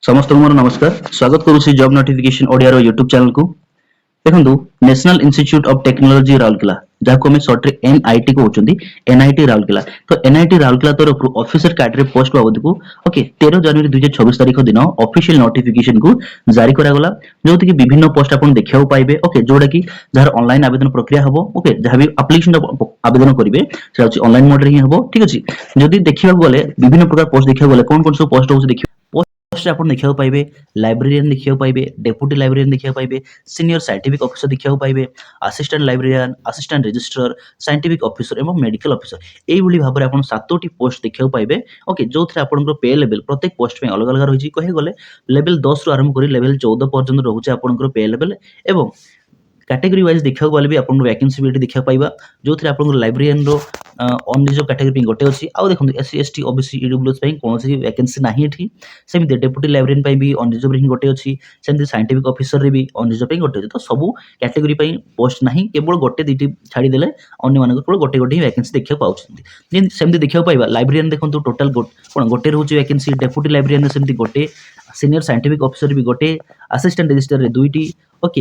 ସମସ୍ତଙ୍କୁ ମୋର ନମସ୍କାର। ସ୍ୱାଗତ କରୁଛି ଜବ୍ ନୋଟିଫିକେସନ ଓଡ଼ିଆର ୟୁଟ୍ୟୁବ ଚ୍ୟାନେଲକୁ। ଦେଖନ୍ତୁ, national institute of technology Rourkela, ଯାହାକୁ ଆମେ ସର୍ଟରେ ଏନ୍ଆଇଟି କହୁଛନ୍ତି, ଏନ୍ଆଇଟି ରାଉରକେଲା। ତ ଏନ୍ଆଇଟି ରାଉରକେଲା ତରଫରୁ ଅଫିସର କ୍ୟାଡରେ ପୋଷ୍ଟ ବାବଦକୁ 13 ଜାନୁଆରୀ 2026 ତାରିଖ ଦିନ ଅଫିସିଆଲ ନୋଟିଫିକେସନକୁ ଜାରି କରାଗଲା, ଯୋଉଥିକି ବିଭିନ୍ନ ପୋଷ୍ଟ ଆପଣ ଦେଖିବାକୁ ପାଇବେ। ଯୋଉଟା କି ଯାହାର ଅନଲାଇନ ଆବେଦନ ପ୍ରକ୍ରିୟା ହବ। ଯାହା ବି ଆପ୍ଲିକେସନ ଆବେଦନ କରିବେ ସେଟା ହଉଛି ଅନଲାଇନ ମୋଡରେ ହିଁ ହବ। ଠିକ ଅଛି। ଯଦି ଦେଖିବାକୁ ଗଲେ ବିଭିନ୍ନ ପ୍ରକାର ପୋଷ୍ଟ ଦେଖିବାକୁ ଗଲେ କଣ କଣ ସବୁ ପୋଷ୍ଟ ହଉଛି ଦେଖିବା। ପୋଷ୍ଟରେ ଆପଣ ଦେଖିବାକୁ ପାଇବେ ଲାଇବ୍ରେରିଆନ ଦେଖିବାକୁ ପାଇବେ, ଡେପୁଟି ଲାଇବ୍ରେରିଆନ ଦେଖିବାକୁ ପାଇବେ, ସିନିୟର ସାଇଣ୍ଟିଫିକ ଅଫିସର ଦେଖିବାକୁ ପାଇବେ, assistant librarian, assistant registrar, scientific officer ଏବଂ ମେଡିକାଲ ଅଫିସର। ଏଇଭଳି ଭାବରେ ଆପଣ 7ଟି ପୋଷ୍ଟ ଦେଖିବାକୁ ପାଇବେ। ଯୋଉଥିରେ ଆପଣଙ୍କର ପେ ଲେଭେଲ ପ୍ରତ୍ୟେକ ପୋଷ୍ଟ ପାଇଁ ଅଲଗା ଅଲଗା ରହିଛି। କହିବାକୁ ଗଲେ ଲେଭେଲ 10 ରୁ ଆରମ୍ଭ କରି ଲେଭେଲ 14 ପର୍ଯ୍ୟନ୍ତ ରହୁଛି ଆପଣଙ୍କର ପେ ଲେଭେଲ। ଏବଂ कैटेगरी वाइज देखा भी आप वैकेंसी भी देखा पाइबा, जो थे आप लाइब्रेरियन अनरिजर्व कैटेगरी गोटे अच्छी। आउ देखो एससी एसटी ओबीसी ईडब्ल्यूएस कौन वैकेंसी ना ये सेमती डेपुटी लाइब्रेरियन भी अनरिजर्व ही गोटे अच्छी, सेमती साइंटिफिक ऑफिसर भी अनरिजर्व गोटे अच्छी। तो सब कैटेगरी पोस्ट ना, केवल गोटे दुईटी छाड़देले अन्य केवल गोटे गोटे ही वैकेंसी देखा पाँच। सेमती देखा पाइबा लाइब्रेरियन देखो टोटाल कौन गोटे रोचे वैकेंसी, डेपुटी लाइब्रेरियन सेमती गोटे, सीनियर साइंटिफिक ऑफिसर भी गोटे, असिस्टेंट रजिस्टर दुईटी,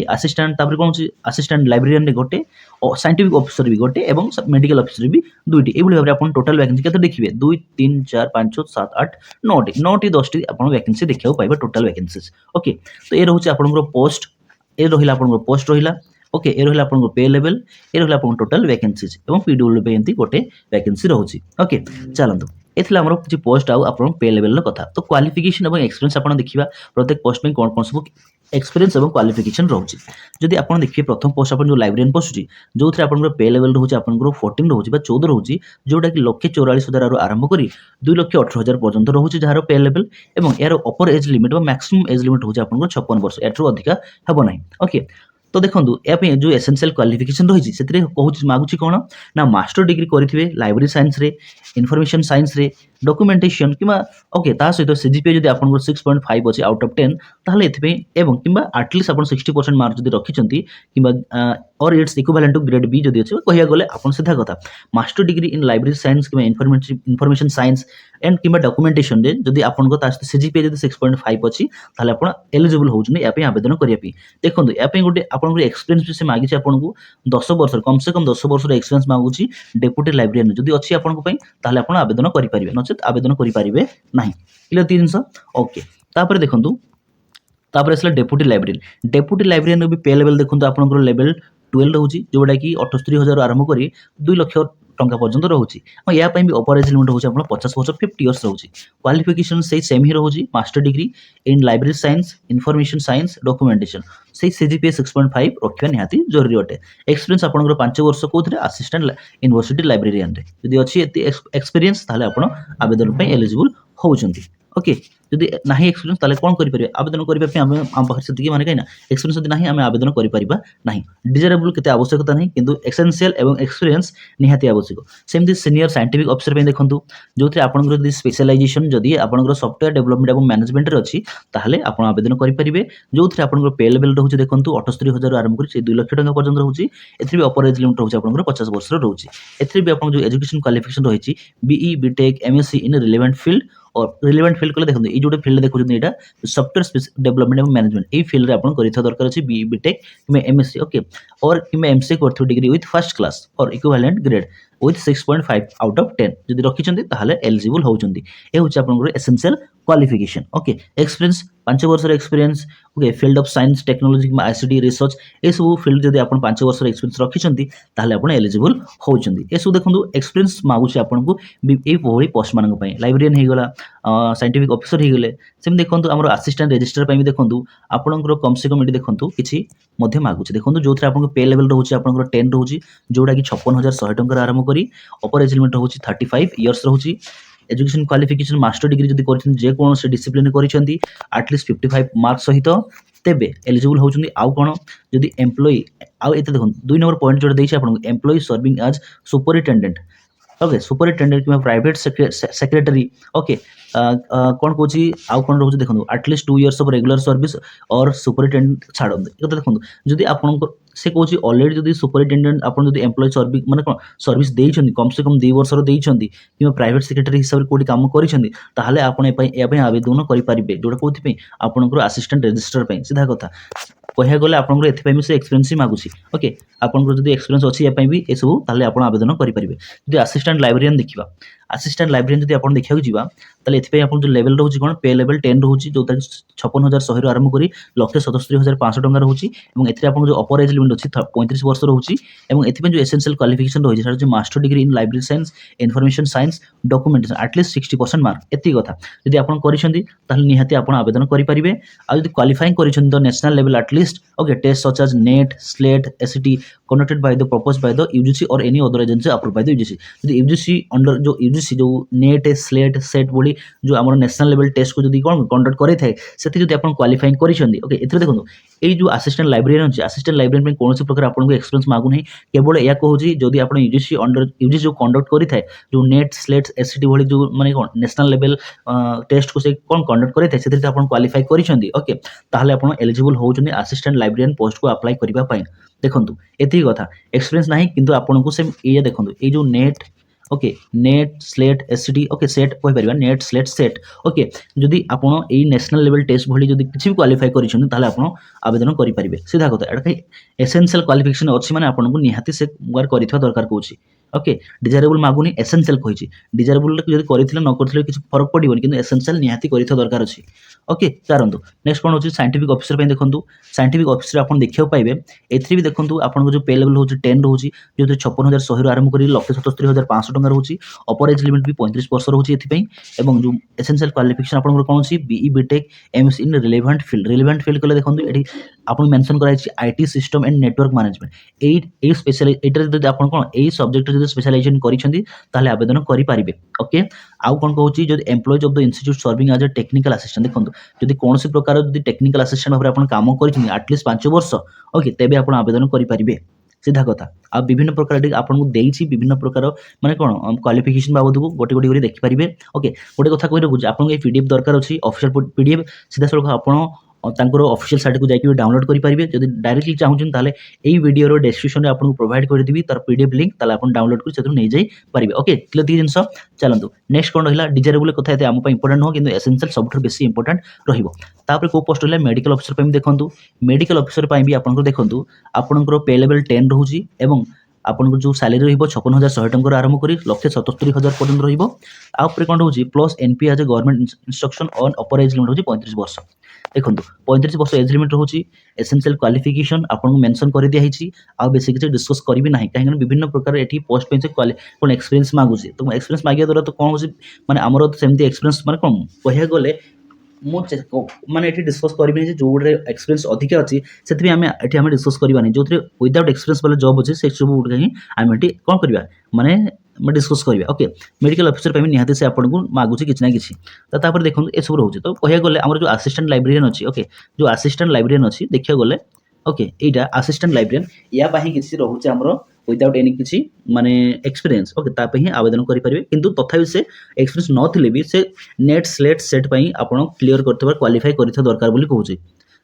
असिस्टेंट तापर कौन असिस्टेंट लाइब्रेरियन रे गोटे, साइंटिफिक ऑफिसर भी गोटे और मेडिकल ऑफिसर भी दुईटी। ये भाव में टोटाल वैकेंसी केते देखिए 2 3 4 5 6 7 8 9टी 10टी आप वैकेंसी देखा पाइबा टोटाल वैकेंसीज। तो ये रोचे आपनकर पोस्ट, ये रहिला आपनकर पोस्ट रहिला। ये रहिला आपनकर पे लेवल, ये रहिला आपनकर टोटाल वैकेंसीज एवं पीडब्ल्यू पे एंती गोटे वैकेंसी रहउची। चलंतु एथिला हमर किछि पोस्ट आउ आपन पे लेवल रो कथा। तो क्वालिफिकेशन एवं एक्सपीरियंस आपन देखिबा प्रत्येक पोस्ट में कोन कोन सब एक्सपीरियंस एवं क्वालिफिकेशन रहउची। जदि आपन देखिए प्रथम पोस्ट आपन जो लाइब्रेरियन पोस्ट छी, जो थरे आपन पे लेवल रहउची आपन 14 रहउची बा 14 रहउची, जोटा कि 1,44,000 रु आरंभ करी 2,18,000 पर्यंत रहउची जहार पे लेवल। एवं यार अपर एज लिमिट बा मैक्सिमम एज लिमिट होची आपन 56 वर्ष, एठरो अधिका हेबो नाही। तो देखो या जो एसेंशियल क्वालिफिकेशन रही है कहूँ मागुची कौन ना मास्टर डिग्री करेंगे लाइब्रेरी साइंस रे, इनफॉरमेशन साइंस रे, डॉक्यूमेंटेशन कि ता सहित सीजीपीए जब आप 6.5 अच्छी आउट ऑफ 10 ताहले एथिपे एवं किंबा एटलिस्ट आप 60% मार्क जब रखिंट किंबा और it's equivalent to grade B जदि अच्छे कह गले आपन सीधा कथा master degree in library science कि इनफॉरमेशन साइंस एंड किंबा डॉक्यूमेंटेशन रे जदि आपन सीजीपीए जब 6.5 अच्छी ताहले आप एलिजिबल होउछन या आवेदन करिया। देखो या गोटे आपन एक्सपीरियंस से मागिछि आपन 10 वर्ष कम से कम 10 वर्ष एक्सपीरियंस मागुछि डेपुटी लाइब्रेरियन जदि अच्छी आपन ताहले आपन आवेदन करि परिबे, नचेत आवेदन करि परिबे नाही। क्लियर 3 जिंस। तापर देखंतु तापर असला डेपुटी लाइब्रेरियन। डेपुटी लाइब्रेरियन भी पे लेवल देखंतु आपन लेवल 12 रहउछि, जोटा कि 78,000 आरंभ करी 2 लाख टंका पर्यंत रहउछि। या भी अपर एज लिमिट होछि आपन 50 वर्ष 50 इयर्स रहउछि। क्वालिफिकेशन से सेम ही रहउछि master degree in library science, information science, documentation से सीजीपीए 6.5 रखिबा निहाती जरूरी अटे। एक्सपीरियंस आपन 5 वर्ष कोथरे असिस्टेंट यूनिवर्सिटी लाइब्रेरियन रे जदि अछि एते एक्सपीरियंस ताहले आपन आवेदन पे एलिजिबल होउछन्ती। जदि नाही एक्सपीरियंस ताले कोन करि परिबे आवेदन करिबा पे हम पाखर सेतिकी माने कहिना एक्सपीरियंस जदि नाही आमे आवेदन करि परिबा नाही। डिजायरेबल केते आवश्यकता नाही, किंतु एसेंशियल एवं एक्सपीरियंस निहाती आवश्यक। सेमती सीनियर साइंटिफिक ऑफिसर पे देखंतु जोथि आपन जदि स्पेशलाइजेशन जदि आपन सॉफ्टवेयर डेवलपमेंट एवं मैनेजमेंट रे अछि ताहले आपन आवेदन करि परिबे। जोथि आपन पे लेवल रहउछि देखंतु 78,000 आरंभ करि से 2 लाख टंका पर्यंत रहउछि। एथि भी अपर एज लिमिट रहउछि आपन 50 वर्ष रहउछि। एथि भी आपन जो एजुकेशन क्वालिफिकेशन रहिछि BE, BTech, MSc in relevant field और रिलेवेंट फील्ड कले देखो ये जो फील्ड देखो एटा सॉफ्टवेयर डेवलपमेंट एवं मैनेजमेंट ये फील्ड रे आपन करिथा दरकार अछि बीई, बीटेक किमे एमएससी और किमे एमसीए करथु डिग्री विथ फर्स्ट क्लास और equivalent grade with 6.5 out of 10 जदि रखिचंती ताहले एलिजिबल होउचंती। ए होछि आपन एसेंशियल क्वालिफिकेशन। एक्सपीरियंस 5 वर्ष experience. Field of science technology ICT research ए सब फील्ड जदि आपन 5 वर्ष एक्सपीरियंस रखिचंती ताहले आपन एलिजिबल होउचंती। ए सब देखंतु एक्सपीरियंस मागुछि आपन को ए भोळी पोस्ट मानक पई लाइब्रेरियन हे गला, साइंटिफिक ऑफिसर हे गले। सेम देखंतु हमर असिस्टेंट रजिस्टर पई भी देखंतु आपनकर कम से कम एटी देखंतु किछि मध्य मागुछि। देखंतु जोथरे आपन पे लेवल रहउछि आपनकर 10 रहउछि, जोडा कि 56,100 टंका आरंभ करी अपर एज लिमिट रहउछि 35 इयर्स रहउछि। एजुकेशन क्वालिफिकेशन मास्टर डिग्री जदि करछन जे कोन से डिसिप्लिन करिसंती एटलिस्ट 55 मार्क्स सहित तेबे एलिजिबल होउचंती। आउ कोन जदि एम्प्लॉई आउ एते देखन 2 नंबर पॉइंट जोड दैछि आपन employee serving as superintendent okay superintendent कि प्राइवेट सेक्रेटरी ओके कौन कौन आउ कौन रोचे देखो at least 2 years of regular service और सुपरिटेडेंट छाड़ देखो जदि आपन से कौन अलरेडी जदि सुपरिटेडेंट आप एम्प्लॉय सर्विस माने कौन सर्विस देइछन्ती कम से कम 2 वर्षर देइछन्ती कि प्राइवेट सेक्रेटरी हिसाब से कोठी काम करिछन्ती ताहले आपण ए आवेदन करि परिबे जोटा कोथि पे आपनकर असिस्टेंट रजिस्टर पे सीधा कथा कह गले आपनकर एथि भी से एक्सपीरियंस ही मागुची ओके आपनकर जदि एक्सपीरियंस अछि ए भी ए सब ताहले आपण आवेदन करि परिबे जदि असिस्टेंट लाइब्रेरियन देखिबा असिस्टेंट लाइब्रेरियन जदि आपण देखिया जिबा ताले एथि पे आपण जो लेवल रहउची कोन पे लेवल 10 रहउची जोता 56100 रु आरंभ करी 1,77,500 टंका रहउची एवं एथि आपण जो अपर एज लिमिट अछि 35 वर्ष रहउची एवं एथि पे जो एसेंशियल क्वालिफिकेशन रहउची सार जो master degree in library science information science documentation at least 60% mark एति कथा जदि आपण करिसंती ताले निहाती आपण आवेदन करि परिबे आ जदि क्वालिफाइंग करिसंती तो national level at least okay test such as NET SLET SET conducted by the proposed by the UGC or any other agency approved by the UGC যদি UGC अंडर जो UGC जो नेट स्लेट सेट बोली जो हमर national level test को जदी कोन conduct करै थाए सेति जदी आपण क्वालिफाइंग करिसंदी ओके एथरे देखो एई जो असिस्टेंट लाइब्रेरियन अछि असिस्टेंट लाइब्रेरियन में कोनोसी प्रकार आपण को एक्सपीरियंस मागु नै केवल या कहूची जदी आपण UGC अंडर UGC जो कंडक्ट करि थाए जो नेट स्लेट एसईटी बोली जो माने कोन नेशनल लेवल टेस्ट को से कोन कंडक्ट करै थाए सेति आपण क्वालिफाई करिसंदी ओके ताहले आपण एलिजिबल होउचनी असिस्टेंट लाइब्रेरियन पोस्ट को अप्लाई करिबा पई देखंतु एति कथा एक्सपीरियंस नाही किंतु आपन को से ये देखंतु ए जो NET okay NET SLET SCT okay SET कहि परिबा नेट स्लेट सेट ओके जदी आपन ए नेशनल लेवल टेस्ट भली जदी किछि भी क्वालिफाई करिछन ताले आपन आवेदन करि परिबे सीधा कथा एटा एसेंशियल क्वालिफिकेशन अछि माने आपन को निहाती से बार करिथवा दरकार कहूची ओके डिजायरेबल मागुनी एसेंशियल कहिछि डिजायरेबल जदी करिथिले न करिथिले किछि फरक पडिबोनी किंतु एसेंशियल निहाती करिथवा दरकार अछि ओके चारंतु नेक्स्ट कोन होछि साइंटिफिक ऑफिसर पे देखंतु साइंटिफिक ऑफिसर आपन देखियो पाइबे एथि भी देखंतु आपन को जो पे लेवल होछि 10 रहउछि जो 56100 रु आरंभ करी 1,77,500 टंका रहउछि अपर एज लिमिट भी 35 वर्ष रहउछि एथि पई एवं जो एसेंशियल क्वालिफिकेशन आपन को कोन होछि BE BTech MS in relevant field कले देखंतु एठी आपन मेंशन कराइ छि IT system and network management ए स्पेशल एटर जदी आपन कोन ए सब्जेक्ट जदी स्पेशलाइजेशन करिसंती ताले आवेदन करि परिबे ओके आउ कोन कहउछि जदी employees of the institute serving as a technical assistant देखंतु जदी कोनोसी प्रकार जदी टेक्निकल असिस्टेंट भाबरे आपन काम करिसंती एटलीस्ट 5 वर्ष ओके तेबे आपन आवेदन करि परिबे सीधा कथा आ विभिन्न प्रकार आपन को देइछि विभिन्न प्रकार माने कोन क्वालिफिकेशन बाबद को गोटे गोटे करी देखि परिबे ओके गोटे कथा कहि रहु आपन को ए पीडीएफ दरकार अछि ऑफिशियल पीडीएफ सीधा सळख आपन तांकर ऑफिशियल साइट को जाकि डाउनलोड करि परिबे जदी डायरेक्टली चाहुछन ताले एई वीडियो रो डिस्क्रिप्शन रे आपन को प्रोवाइड कर देबी तार पीडीएफ लिंक ताले आपन डाउनलोड कर सेतु नै जाई परिबे ओके क्लियर दी जिंस चलंतु नेक्स्ट कोन रहिला डिजायरेबल कथा एते हम पय इंपोर्टेंट हो किंतु एसेंशियल सबथर बेसी इंपोर्टेंट रहिबो तापर को पोस्ट रहिला मेडिकल ऑफिसर पय देखंतु मेडिकल ऑफिसर पय भी आपन को देखंतु आपन को पे लेवल 10 रहउची एवं आपन को जो सैलरी रहिबो 56100 टंका आरंभ करी 1,77,000 पर्यंत रहिबो आ ऊपर कोन होची plus NP as a government instruction on upper age limit होची 35 वर्ष देखंतु 35 वर्ष एज लिमिट रहउची एसेंशियल क्वालिफिकेशन आपन को मेंशन करि दिया हिची आ बेसिक जे डिस्कस करबी नाही काहे विभिन्न प्रकार एठी पोस्ट पे कोन एक्सपीरियंस मागुची तो एक्सपीरियंस मागिया द्वारा तो कोन होची माने हमरो सेमती एक्सपीरियंस माने कोन कहिया गले मो माने एठी डिस्कस करबी जे जोडे एक्सपीरियंस अधिक अछि सेति हमें एठी हमें डिस्कस करबा नहीं जोथरे विदाउट एक्सपीरियंस वाला जॉब अछि से सब उठ गई हमें एठी कोन करबा माने मैं डिस्कस करबा ओके मेडिकल ऑफिसर पे निहाते से आपन को मागुची किछ ना किछ तापर देखन ए सब रहउची तो कहिया गले हमर जो असिस्टेंट लाइब्रेरियन अछि ओके जो असिस्टेंट लाइब्रेरियन अछि देखिया गले ओके एटा असिस्टेंट लाइब्रेरियन या बाही किछ रहउची हमरो विदाउट एनी किछि माने एक्सपीरियंस ओके ता पे ही आवेदन करि परिबे किंतु तथापि से एक्सपीरियंस न थिले भी से नेट स्लेट सेट पई आपण क्लियर करथबा क्वालिफाई करिथ दरकार बोली कहूची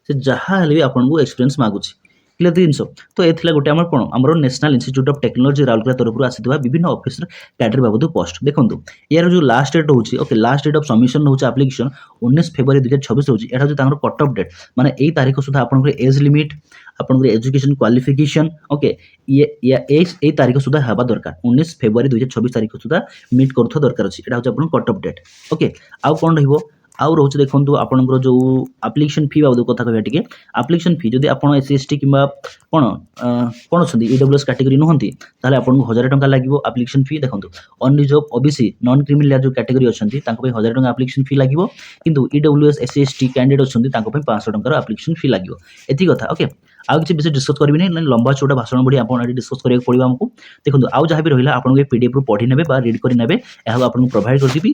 से जहा हले भी आपण को एक्सपीरियंस मागुची क्लियर जिनस तो एथिला गोटे हमर कोन हमरो national institute of technology Rourkela तरफ आसीथबा विभिन्न ऑफिसर कैडर बाबद पोस्ट देखंतु यार जो लास्ट डेट होची okay last date of submission होची एप्लीकेशन 19 फरवरी 2026 होची एटा जो तांगर कट ऑफ डेट माने एई तारीख सुधा आपन को एज लिमिट आपन को एजुकेशन क्वालिफिकेशन ओके ये एई तारीख सुधा हबा दरकार 19 फरवरी 2026 तारीख सुधा मीट करथो दरकार अछि एटा होची आपन कट ऑफ डेट ओके आउ कोन रहइबो आउ रोच देखंतु आपनकर जो एप्लीकेशन फी बाबद कथा कहया टिके एप्लीकेशन फी जदी आपण एससीएसटी किबा कोन छथि ईडब्ल्यूएस कैटेगरी नहंती ताले आपण 1000 टंका लागिवो एप्लीकेशन फी देखंतु अनरिजर्व ओबीसी नॉन क्रिमिनल जो कैटेगरी अछंती तांको पे 1000 टंका एप्लीकेशन फी लागिवो किंतु ईडब्ल्यूएस एससीएसटी कैंडिडेट अछंती तांको पे 500 टंका एप्लीकेशन फी लागिवो एति कथा ओके ଆଉ କିଛି ବେଶୀ ଡିସ୍କସ୍ କରିବିନି, ଲମ୍ବା ଚଉଡ଼ା ଭାଷଣ ଭଳି ଆପଣ ଏଠି ଡିସ୍କସ୍ କରିବାକୁ ପଡ଼ିବ ଆମକୁ। ଦେଖନ୍ତୁ ଆଉ ଯାହା ବି ରହିଲା ଆପଣଙ୍କୁ ଏ PDF ରୁ ପଢ଼ି ନେବେ ବା ରିଡ୍ କରି ନେବେ, ଏହାକୁ ଆପଣଙ୍କୁ ପ୍ରୋଭାଇଡ଼ କରିଦେବି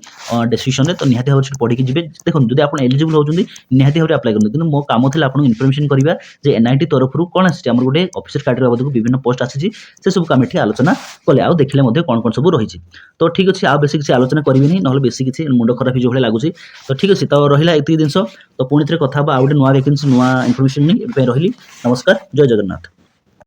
ଡେସ୍କ୍ରିପସନ୍‌ରେ। ତ ନିହାତି ଭାବରେ ସେଠି ପଢ଼ିକି ଯିବେ। ଦେଖନ୍ତୁ ଯଦି ଆପଣ ଏଲିଜିବୁଲ୍ ହେଉଛନ୍ତି ନିହାତି ଭାବରେ ଆପ୍ଲାଏ କରନ୍ତୁ। କିନ୍ତୁ ମୋ କାମ ଥିଲା ଆପଣଙ୍କୁ ଇନଫର୍ମେସନ୍ କରିବା ଯେ NIT ତରଫରୁ କ'ଣ ଆସିଛି, ଆମର ଗୋଟେ ଅଫିସର କ୍ୟାଡର ବାବଦକୁ ବିଭିନ୍ନ ପୋଷ୍ଟ ଆସିଛି, ସେ ସବୁକୁ ଆମେ ଏଠି ଆଲୋଚନା କଲେ, ଆଉ ଦେଖିଲେ ମଧ୍ୟ କ'ଣ କ'ଣ ସବୁ ରହିଛି। ତ ଠିକ୍ ଅଛି, ଆଉ ବେଶୀ କିଛି ଆଲୋଚନା କରିବିନି, ନହେଲେ ବେଶୀ କିଛି ମୁଣ୍ଡ ଖରାପ ହେଇଯିବ ଭଳିଆ ଲାଗୁଛି। ତ ଠିକ୍ ଅଛି, ତ ରହିଲା ଏତିକି ଜିନିଷ। ତ ପୁଣି ଥରେ କଥା ହେବା ଆଉ ଗୋଟେ ନୂଆ ଭ୍ୟାକେନ୍ସି ନୂଆ ଇନଫର୍ମେସନ୍ ନେଇ। ଏବେ ପାଇଁ ରହିଲି, ନମସ୍କାର, ଜୟ ଜଗନ୍ନାଥ।